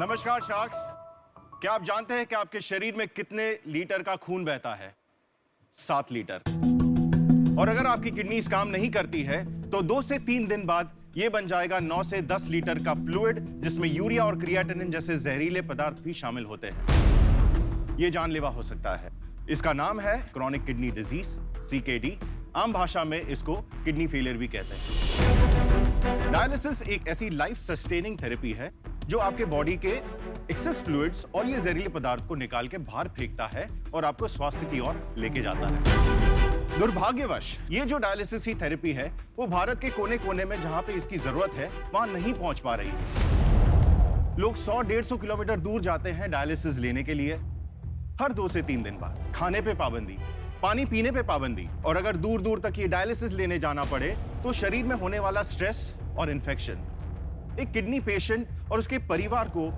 नमस्कार शार्क्स। क्या आप जानते हैं कि आपके शरीर में कितने लीटर का खून बहता है? 7 लीटर। और अगर आपकी किडनीज काम नहीं करती है तो 2 से 3 दिन बाद यह बन जाएगा 9 से 10 लीटर का फ्लूइड, जिसमें यूरिया और क्रिएटिनिन जैसे जहरीले पदार्थ भी शामिल होते हैं। यह जानलेवा हो सकता है। इसका नाम है क्रॉनिक किडनी डिजीज, CKD। आम भाषा में इसको किडनी फेलियर भी कहते हैं। डायलिसिस एक ऐसी लाइफ सस्टेनिंग थेरेपी है जो आपके बॉडी के एक्सेस फ्लूइड्स और ये जहरीले पदार्थ को निकाल के बाहर फेंकता है और आपको स्वास्थ्य की ओर लेके जाता है। दुर्भाग्यवश ये जो डायलिसिस की थेरेपी है वो भारत के कोने कोने में जहां पे इसकी जरूरत है वहां नहीं पहुंच पा रही है। लोग 100-150 किलोमीटर दूर जाते हैं डायलिसिस लेने के लिए। हर 2 से 3 दिन बाद खाने पे पाबंदी, पानी पीने पे पाबंदी, और अगर दूर दूर तक ये डायलिसिस लेने जाना पड़े तो शरीर में होने वाला स्ट्रेस और इन्फेक्शन एक किडनी पेशेंट और उसके परिवार को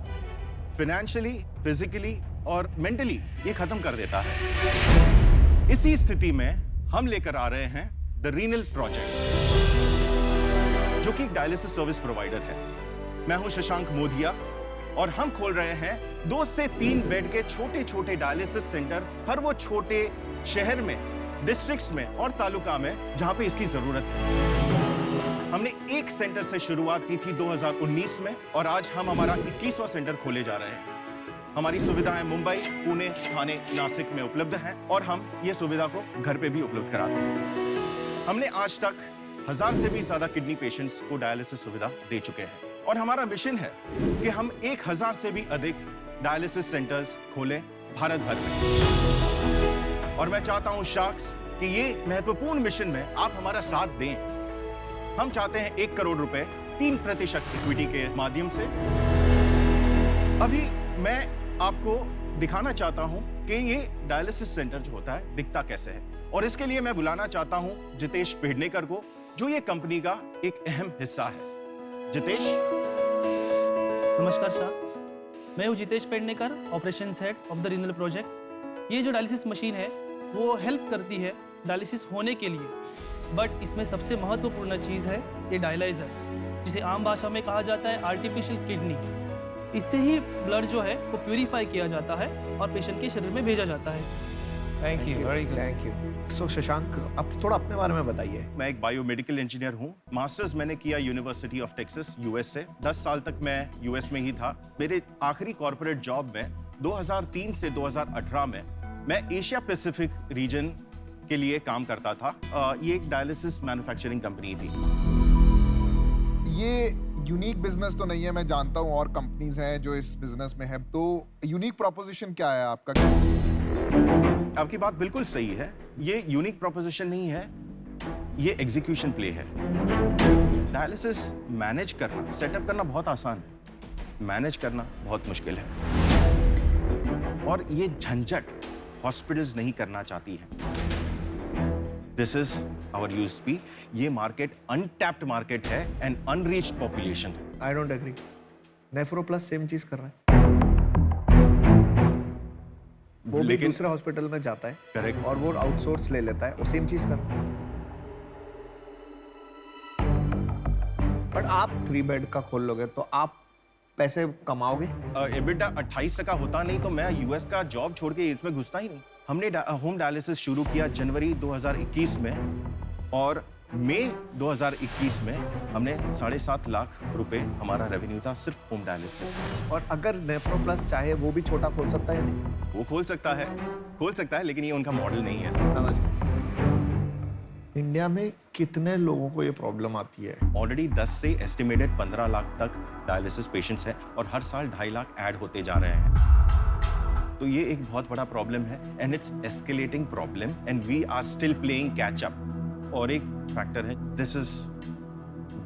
फाइनेंशियली, फिजिकली और मेंटली ये खत्म कर देता है। इसी स्थिति में हम लेकर आ रहे हैं द रीनल प्रोजेक्ट, जो कि एक डायलिसिस सर्विस प्रोवाइडर है। मैं हूं शशांक मोदिया और हम खोल रहे हैं 2 से 3 बेड के छोटे छोटे डायलिसिस सेंटर हर वो छोटे शहर में, डिस्ट्रिक्ट्स में और तालुका में जहां पे इसकी जरूरत है। हमने एक सेंटर से शुरुआत की थी 2019 में और आज हम हमारा 21वां सेंटर खोले जा रहे हैं। हमारी सुविधाएं मुंबई, पुणे, ठाणे, नासिक में उपलब्ध हैं और हम ये सुविधा को घर पे भी उपलब्ध कराते हैं। हमने आज तक 1000 से भी ज्यादा किडनी पेशेंट्स को डायलिसिस सुविधा दे चुके हैं और हमारा मिशन है कि हम 1000 से भी अधिक डायलिसिस सेंटर्स खोलें भारत भर में। और मैं चाहता हूं शार्क्स कि ये महत्वपूर्ण मिशन में आप हमारा साथ दें। हम चाहते हैं 1 करोड़ रुपए 3% इक्विटी के माध्यम से। अभी मैं आपको दिखाना चाहता हूं कि ये डायलिसिस सेंटर जो होता है दिखता कैसे है, और इसके लिए मैं बुलाना चाहता हूं जितेश पेडनेकर को, जो ये कंपनी का एक अहम हिस्सा है। जितेश। नमस्कार सर, मैं हूं Jitesh Pednekar, operations head of the renal project. ये जो डायलिसिस मशीन है वो हेल्प करती है डायलिसिस होने के लिए, बट इसमें सबसे महत्वपूर्ण चीज़ है ये डायलाइजर, जिसे आम भाषा में कहा जाता है आर्टिफिशियल किडनी। इससे ही ब्लड जो है वो प्यूरिफाई किया जाता है और पेशेंट के शरीर में भेजा जाता है। Thank you, very good, thank you. So Shashank, अब थोड़ा अपने बारे में बताइए। मैं एक बायोमेडिकल इंजीनियर हूं। मास्टर्स मैंने किया यूनिवर्सिटी ऑफ टेक्सास, यूएस से। 10 साल तक मैं यूएस में ही था। मेरे आखिरी कॉर्पोरेट जॉब में 2003 से 2018 में मैं एशिया पैसिफिक रीजन के लिए काम करता था। ये एक डायलिसिस मैन्युफैक्चरिंग कंपनी थी। ये यूनिक बिजनेस तो नहीं है, मैं जानता हूँ और कंपनीज हैं जो इस बिजनेस में है, तो यूनिक प्रोपोजिशन क्या है आपका? आपकी बात बिल्कुल सही है। ये यूनिक प्रोपोजिशन नहीं है, ये एग्जीक्यूशन प्ले है। डायलिसिस मैनेज करना, सेटअप करना बहुत आसान है, मैनेज करना बहुत मुश्किल है। और ये झंझट हॉस्पिटल्स नहीं करना चाहती है। This is our USP. ये मार्केट अनटैप्ड मार्केट है एंड अनरीच्ड पॉपुलेशन है। I don't agree. Nephro Plus same चीज कर रहा है, वो भी दूसरे हॉस्पिटल में जाता है, करेक्ट, और वो आउटसोर्स ले लेता है, वो सेम चीज कर रहा है। बट आप 3 बेड का खोल लोगे तो आप पैसे कमाओगे। EBITDA 28 का होता नहीं तो मैं यूएस का जॉब छोड़ के इसमें घुसता ही नहीं। हमने होम डायलिसिस शुरू किया जनवरी 2021 में और मई 2021 में हमने 7.5 लाख रुपए हमारा रेवेन्यू था सिर्फ होम डायलिसिस। और अगर नेफ्रो प्लस चाहे वो भी छोटा खोल सकता है या नहीं? वो खोल सकता है, लेकिन ये उनका मॉडल नहीं है। इंडिया में कितने लोगों को ये प्रॉब्लम आती है? ऑलरेडी 10 से एस्टिमेटेड 15 लाख तक डायलिसिस पेशेंट्स हैं और हर साल 2.5 लाख ऐड होते जा रहे हैं। तो ये एक बहुत बड़ा प्रॉब्लम है and it's escalating problem and we are still playing catch up. और एक फैक्टर है, this is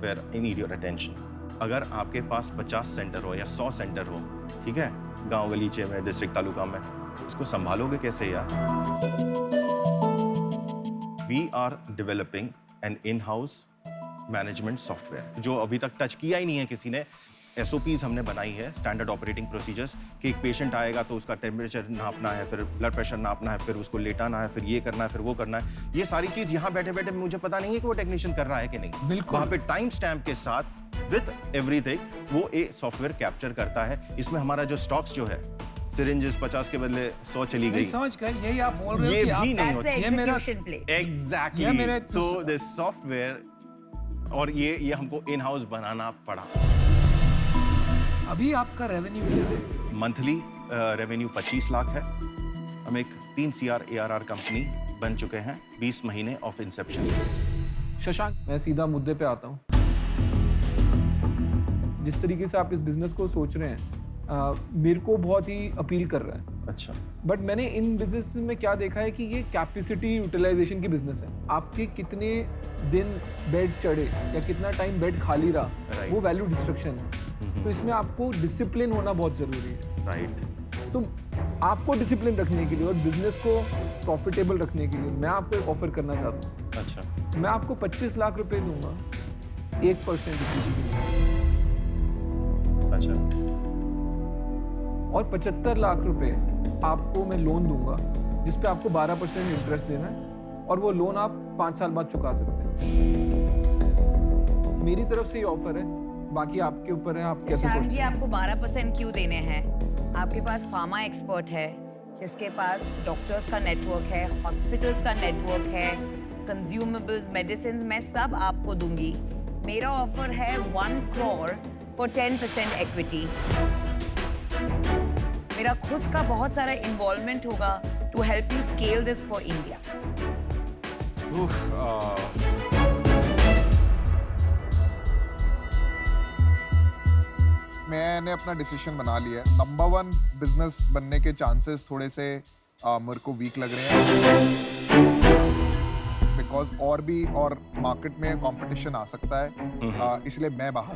where I need your attention. अगर आपके पास 50 सेंटर हो या 100 सेंटर हो, ठीक है, गांव गलीचे में, डिस्ट्रिक्ट तालुका में, इसको संभालोगे कैसे यार? We are developing an in house management software जो अभी तक टच किया ही नहीं है किसी ने। SOPs हमने बनाई है, स्टैंडर्ड ऑपरेटिंग प्रोसीजर्स, कि एक पेशेंट आएगा तो उसका टेम्परेचर नापना है, फिर ब्लड प्रेशर नापना है, फिर उसको लेटाना है, फिर ये करना है, फिर वो करना है। ये सारी चीज़ यहाँ बैठे बैठे मुझे पता नहीं है कि वो टेक्नीशियन कर रहा है कि नहीं। बिल्कुल। वहाँ पे टाइम स्टैम्प के साथ विद एवरीथिंग वो सॉफ्टवेयर कैप्चर करता है। इसमें हमारा जो स्टॉक्स जो है, सिरिंजेस 50 के बदले 100 चली गई, समझ गए, यही आप बोल रहे हो ये कि भी आप नहीं होता। ये मेरा एग्जैक्टली। ये मेरे- सो दिस सॉफ्टवेयर, और ये हमको इन हाउस बनाना पड़ा। अभी आपका रेवेन्यू क्या है? मंथली रेवेन्यू 25 लाख है। हम एक 3 CR ARR कंपनी बन चुके हैं 20 महीने ऑफ इंसेप्शन। शशांक, मैं सीधा मुद्दे पे आता हूँ। जिस तरीके से आप इस बिजनेस को सोच रहे हैं, मेरे को बहुत ही अपील कर रहा है। अच्छा। बट मैंने इन बिजनेस में क्या देखा है कि ये कैपेसिटी यूटिलाइजेशन की बिजनेस है। आपके कितने दिन बेड चढ़े या कितना टाइम बेड खाली रहा, Right. वो वैल्यू डिस्ट्रक्शन है। तो इसमें आपको डिसिप्लिन होना बहुत जरूरी है। राइट। तो आपको डिसिप्लिन रखने के लिए और बिजनेस को प्रॉफिटेबल रखने के लिए मैं आपको एक ऑफर करना चाहता हूँ। अच्छा। मैं आपको 25 लाख रुपए दूंगा 1% इक्विटी के लिए, अच्छा। और 75 लाख रुपए आपको मैं लोन दूंगा जिस पे आपको 12% इंटरेस्ट देना है, और वो लोन आप 5 साल बाद चुका सकते हैं। मेरी तरफ से ये ऑफर है, बाकी आपके ऊपर है, आप कैसे शशांक सोचते जी, हैं। आपको 12% क्यों देने हैं? आपके पास फार्मा एक्सपर्ट है, जिसके पास डॉक्टर्स का नेटवर्क है, हॉस्पिटल्स का नेटवर्क है, कंज्यूमेबल्स, मेडिसिन, मैं सब आपको दूंगी। मेरा ऑफर है 1 crore फॉर 10% इक्विटी। मेरा खुद का बहुत सारा इन्वॉल्वमेंट होगा to help you scale this for India. मैंने अपना डिसीजन बना लिया है। नंबर 1 बिजनेस बनने के चांसेस थोड़े से मेरे को वीक लग रहे हैं, बिकॉज और मार्केट में कंपटीशन आ सकता है, इसलिए मैं बाहर।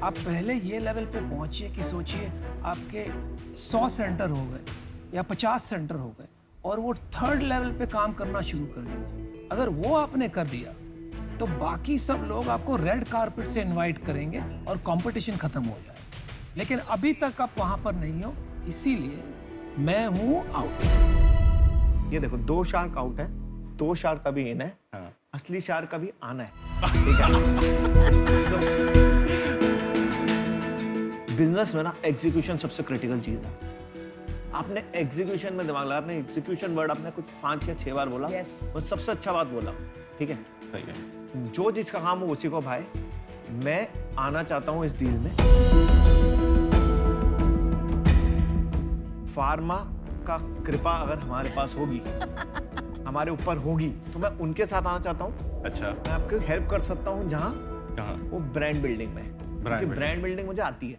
आप पहले ये लेवल पे पहुंचिए कि सोचिए आपके 100 सेंटर हो गए या 50 सेंटर हो गए, और वो 3rd लेवल पे काम करना शुरू कर दीजिए। अगर वो आपने कर दिया तो बाकी सब लोग आपको रेड कारपेट से इनवाइट करेंगे और कंपटीशन खत्म हो जाएगा। लेकिन अभी तक आप वहां पर नहीं हो, इसीलिए मैं हूं आउट। ये देखो, 2 शार्क आउट है, 2 शार्क अभी इन है, हाँ। असली शार्क अभी आना है। ठीक है। बिजनेस में ना एग्जीक्यूशन सबसे क्रिटिकल चीज है। आपने एग्जीक्यूशन में दिमाग लगा, आपने एग्जीक्यूशन वर्ड आपने कुछ 5 या 6 बार बोला, Yes. वो सबसे अच्छा बात बोला। ठीक है, सही है। जो जिसका काम हो उसी को भाई। मैं आना चाहता हूं इस डील में। फार्मा का कृपा अगर हमारे पास होगी, हमारे ऊपर होगी, तो मैं उनके साथ आना चाहता हूं। अच्छा। मैं आपको हेल्प कर सकता हूं जहां कहाँ? वो ब्रांड बिल्डिंग में, बिल्डिंग। ब्रांड बिल्डिंग मुझे आती है।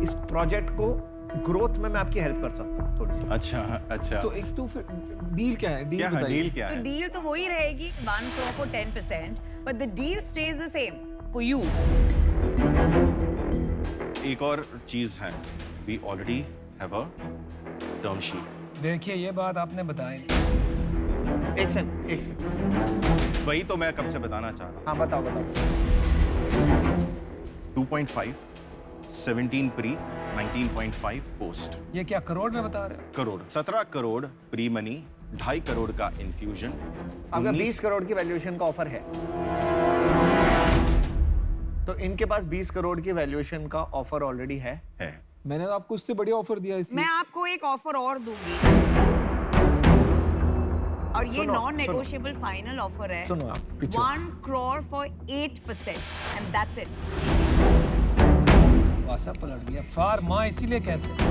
इस प्रोजेक्ट को ग्रोथ में मैं आपकी हेल्प कर सकता हूँ थोड़ी सी। अच्छा। अच्छा। तो एक तो फिर डील क्या है? डील क्या है? बताइए। डील क्या तो है? डील तो वही रहेगी 1 crore for 10%, but the deal stays the same for you. एक और चीज है, we already have a term sheet। देखिए, ये बात आपने बताई। एक सेकंड। वही तो मैं कब से बताना चाह रहा हाँ, बताओ। हूँ। 2.5, 17 प्री, 19.5 पोस्ट। ये क्या करोड़ में बता रहे हो? करोड़, 17 करोड़ प्री मनी, 2.5 करोड़ का इन्फ्यूजन। अगर 20 करोड़ की वैल्यूएशन का ऑफर है, तो इनके पास 20 करोड़ की वैल्यूएशन का ऑफर ऑलरेडी है। मैंने तो आपको उससे बढ़िया ऑफर दिया इसलिए। मैं आपको एक ऑफर और दूंगी, और ये सुनो, नॉन नेगोशिएबल फाइनल ऑफर है। सुनो आप, पीछे। 1 crore for 8%, and that's it. वासा पलट गया। फार्मा इसीलिए कहते हैं।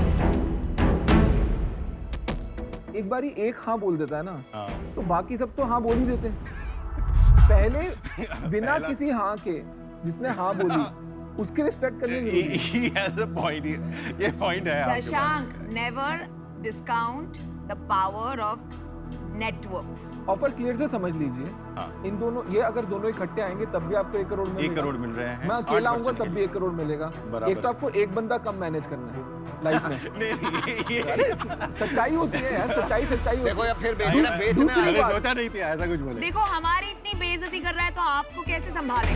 एक बारी एक हाँ बोल देता है ना, हाँ। तो बाकी सब तो हाँ बोल ही देते हैं। पहले बिना किसी हाँ के जिसने हाँ बोली उसकी रिस्पेक्ट करनी जरूरी है। He has a point। ये पॉइंट है आपके पास। Shashank, never discount the power of networks. Offer clear से समझ लीजिए। हाँ। इन दोनों, ये अगर दोनों इकट्ठे आएंगे तब भी आपको 1 करोड़ मिलेगा। 1 करोड़ मिल रहे हैं। मैं अकेला 8% आऊंगा तब भी 1 करोड़ मिलेगा। बराबर। एक तो आपको एक बंदा कम मैनेज करना है लाइफ में। नहीं, अरे सच्चाई होती है यार, सच्चाई होती है। देखो या फिर दूसरी मैंने बात, सोचा नहीं थी ऐसा कुछ बोले। देखो, हमारी इतनी बेइज्जती बेइज्जती कर रहा है तो आपको कैसे संभालें?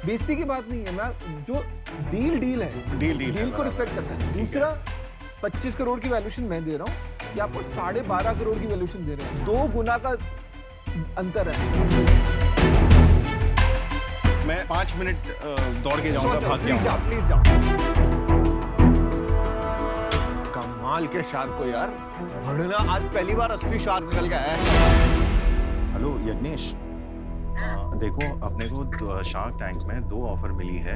बेइज्जती की बात नहीं है, मैं जो डील है, डील को रिस्पेक्ट करना है। दूसरा 25 करोड़ की वैल्यूएशन मैं दे रहा हूँ, ये आपको 12.5 करोड़ की वैल्यूएशन दे रहे हैं, 2 गुना का अंतर है। मैं 5 मिनट दौड़ के जाऊंगा, भाग के आऊंगा। प्लीज जाओ। कमाल के शार्क को यार, भड़ना आज पहली बार असली शार्क निकल गया है। हेलो यज्ञेश, देखो अपने को शार्क टैंक में 2 ऑफर मिली है।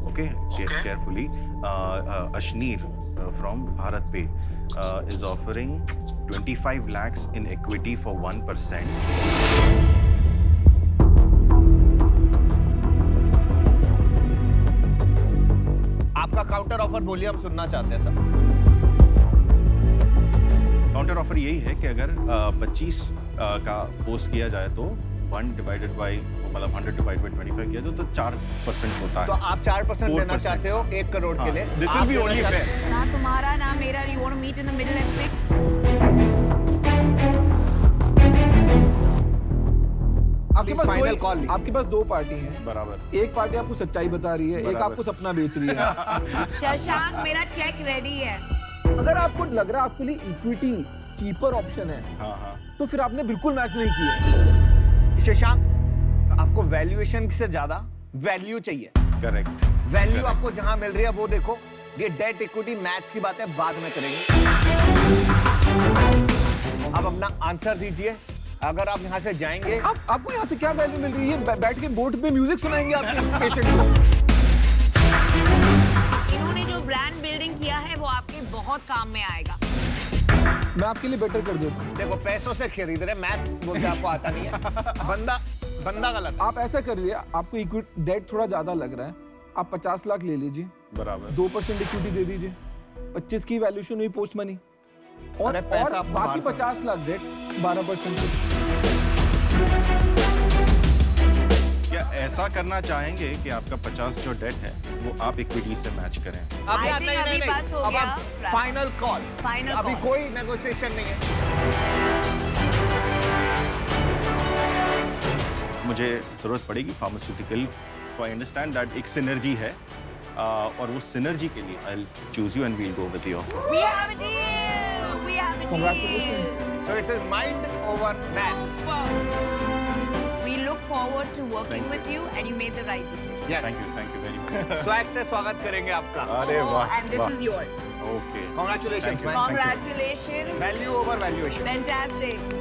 Okay, carefully. Ashneer from Bharat पे is offering 25 lakhs in equity for 1%. आपका काउंटर ऑफर बोलिए, हम सुनना चाहते हैं सब। काउंटर ऑफर यही है कि अगर 25 का पोस्ट किया जाए तो 1 divided by, मतलब 100 divided by 25 किया जाए तो 4% होता है। तो आप 4% देना 4%. चाहते हो 1 करोड़ के हाँ, लिए। this आप will be देना only चाहते- fair. ना तुम्हारा ना मेरा, you want to meet in the middle at 6? आपके पास Final call लीजिए। आपके पास 2 पार्टी हैं। बराबर। एक पार्टी आपको सच्चाई बता रही है, एक बराबर। आपको सपना बेच रही है। शशांक, मेरा चेक रेडी है। अगर आपको लग रहा है आपके लिए इक्विटी चीपर ऑप्शन है, हाँ हाँ, तो फिर आपने बिल्कुल मैच नहीं किया। शशांक, आपको वैल्यूएशन से ज्यादा वैल्यू चाहिए। करेक्ट। वैल्यू आपको जहां मिल रही है वो देखो। ये डेट इक्विटी मैथ्स की बातें बाद में करेंगे। अब अपना आंसर दीजिए। अगर आप यहाँ से जाएंगे, आपको यहाँ से क्या वैल्यू मिल रही है? बैठ के बोर्ड पे म्यूजिक सुनाएंगे आपके पेशेंट को। इन्होंने जो ब्रांड बिल्डिंग किया है वो आपके बहुत काम में आएगा। मैं आपके लिए बेटर कर देता हूँ। देखो पैसों से खरीद रहे, मैथ्स बोलते आपको आता नहीं है। बंदा गलत है। आप ऐसा करिए, आपको इक्विटी डेट थोड़ा ज्यादा लग रहा है, आप 50 लाख ले लीजिए, बराबर। 2% इक्विटी दे दीजिए, 25 की वैल्यूएशन हुई पोस्ट मनी, और अरे पैसा आपको बाकी बाहर से- 50 लाख डेट 12%। क्या ऐसा करना चाहेंगे कि आपका 50 जो डेट है वो आप इक्विटी से मैच करें? अभी I आप think नहीं, अभी नहीं, बस हो अब गया। आप फाइनल कॉल। Final अभी call. कोई नेगोशिएशन नहीं है। मुझे जरूरत पड़ेगी pharmaceutical, so I understand that एक सिनर्जी है, और वो सिनर्जी के लिए I will choose you and we will go with your offer. We have a deal. We have a Congratulations. deal. So it is mind over maths. We look forward to working Thank you. with you, and you made the right decision. Yes. Thank you very much. Swag से स्वागत करेंगे आपका। अरे वाह, And this वाह। is yours. Okay, Congratulations, Thank you. man. Congratulations. Value over valuation. Fantastic.